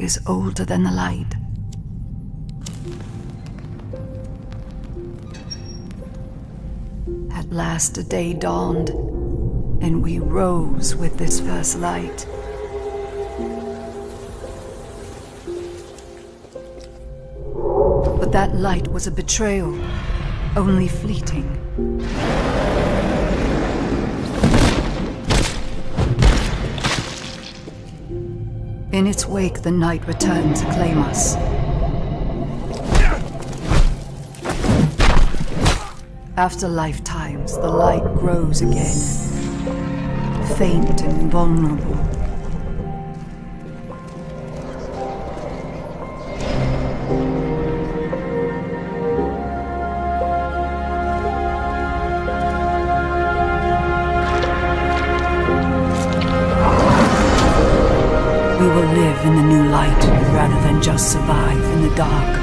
is older than the light. At last a day dawned, and we rose with this first light. But that light was a betrayal, only fleeting. In its wake, the night returned to claim us. After lifetimes, the light grows again, faint and vulnerable. We will live in the new light rather than just survive in the dark.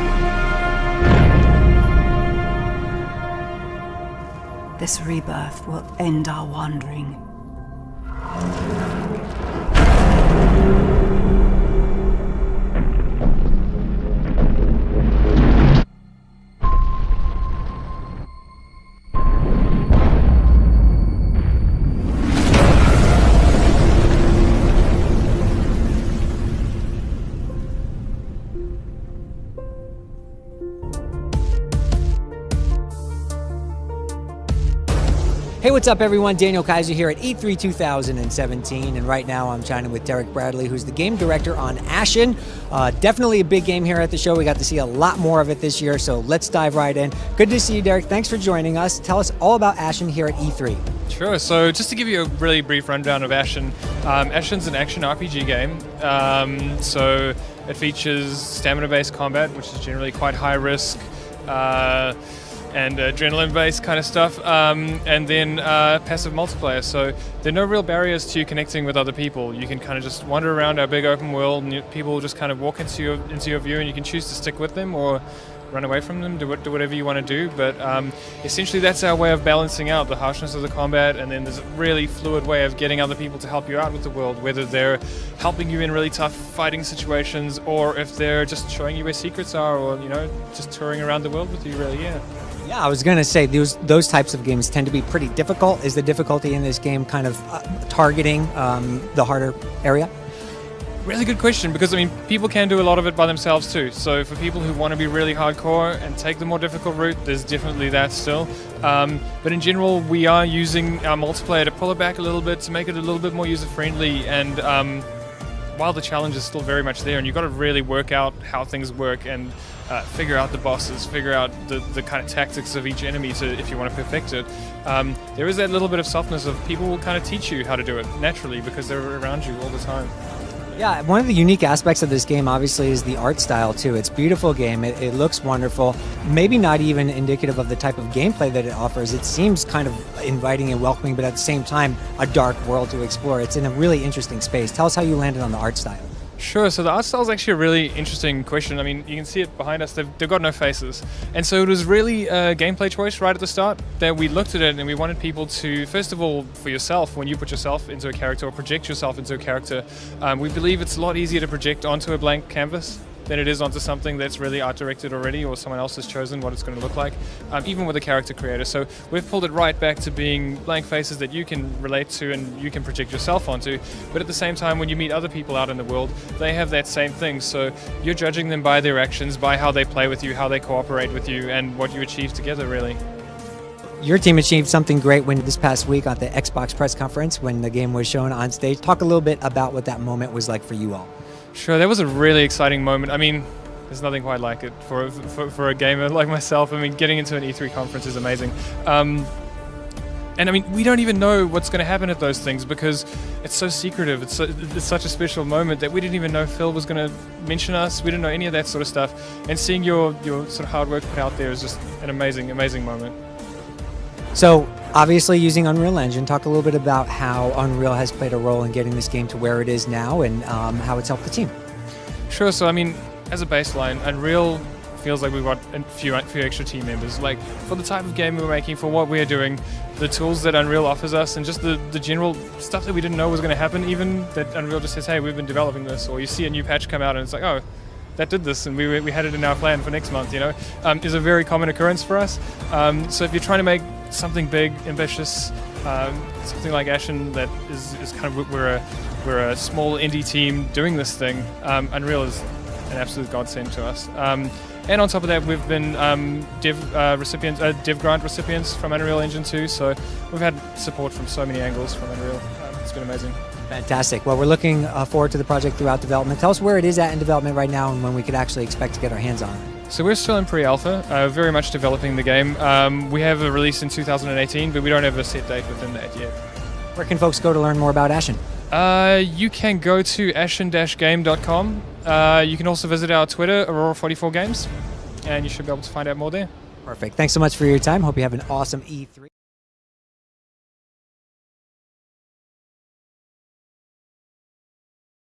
This rebirth will end our wandering. Hey, what's up everyone? Daniel Kaiser here at E3 2017, and right now I'm chatting with Derek Bradley, who's the game director on Ashen. Definitely a big game here at the show. We got to see a lot more of it this year, so let's dive right in. Good to see you, Derek. Thanks for joining us. Tell us all about Ashen here at E3. Sure, so just to give you a really brief rundown of Ashen, Ashen's an action RPG game. So it features stamina-based combat, which is generally quite high risk, and adrenaline-based kind of stuff, and then passive multiplayer. So there are no real barriers to you connecting with other people. You can kind of just wander around our big open world, and people will just kind of walk into your view, and you can choose to stick with them or run away from them, do whatever you want to do. But essentially that's our way of balancing out the harshness of the combat, and then there's a really fluid way of getting other people to help you out with the world, whether they're helping you in really tough fighting situations, or if they're just showing you where secrets are, or just touring around the world with you, really. Yeah, I was going to say, those types of games tend to be pretty difficult. Is the difficulty in this game kind of targeting the harder area? Really good question, because people can do a lot of it by themselves too. So for people who want to be really hardcore and take the more difficult route, there's definitely that still. But in general, we are using our multiplayer to pull it back a little bit, to make it a little bit more user-friendly, and while the challenge is still very much there, and you've got to really work out how things work and figure out the bosses, figure out the kind of tactics of each enemy if you want to perfect it. There is that little bit of softness of people will kind of teach you how to do it naturally because they're around you all the time. Yeah, one of the unique aspects of this game obviously is the art style too. It's a beautiful game, it looks wonderful, maybe not even indicative of the type of gameplay that it offers. It seems kind of inviting and welcoming, but at the same time a dark world to explore. It's in a really interesting space. Tell us how you landed on the art style. Sure, so the art style is actually a really interesting question. You can see it behind us, they've got no faces. And so it was really a gameplay choice right at the start that we looked at it and we wanted people to, first of all, for yourself, when you put yourself into a character or project yourself into a character, we believe it's a lot easier to project onto a blank canvas than it is onto something that's really art directed already, or someone else has chosen what it's going to look like, even with a character creator. So we've pulled it right back to being blank faces that you can relate to and you can project yourself onto, but at the same time when you meet other people out in the world, they have that same thing. So you're judging them by their actions, by how they play with you, how they cooperate with you, and what you achieve together, really. Your team achieved something great when this past week at the Xbox press conference when the game was shown on stage. Talk a little bit about what that moment was like for you all. Sure, that was a really exciting moment. There's nothing quite like it for a gamer like myself. Getting into an E3 conference is amazing. And we don't even know what's going to happen at those things because it's so secretive. It's such a special moment that we didn't even know Phil was going to mention us. We didn't know any of that sort of stuff. And seeing your sort of hard work put out there is just an amazing, amazing moment. So, obviously using Unreal Engine, talk a little bit about how Unreal has played a role in getting this game to where it is now and how it's helped the team. Sure, so as a baseline, Unreal feels like we've got a few extra team members. Like, for the type of game we're making, for what we're doing, the tools that Unreal offers us, and just the general stuff that we didn't know was going to happen, even that Unreal just says, hey, we've been developing this, or you see a new patch come out and it's like, oh, that did this, and we had it in our plan for next month, you know, is a very common occurrence for us. So if you're trying to make something big, ambitious, something like Ashen that is kind of, we're a small indie team doing this thing, Unreal is an absolute godsend to us. And on top of that, we've been dev grant recipients from Unreal Engine 2, so we've had support from so many angles from Unreal. It's been amazing. Fantastic. Well, we're looking forward to the project throughout development. Tell us where it is at in development right now and when we could actually expect to get our hands on it. So we're still in pre-alpha, very much developing the game. We have a release in 2018, but we don't have a set date within that yet. Where can folks go to learn more about Ashen? You can go to ashen-game.com. You can also visit our Twitter, Aurora44Games, and you should be able to find out more there. Perfect. Thanks so much for your time. Hope you have an awesome E3.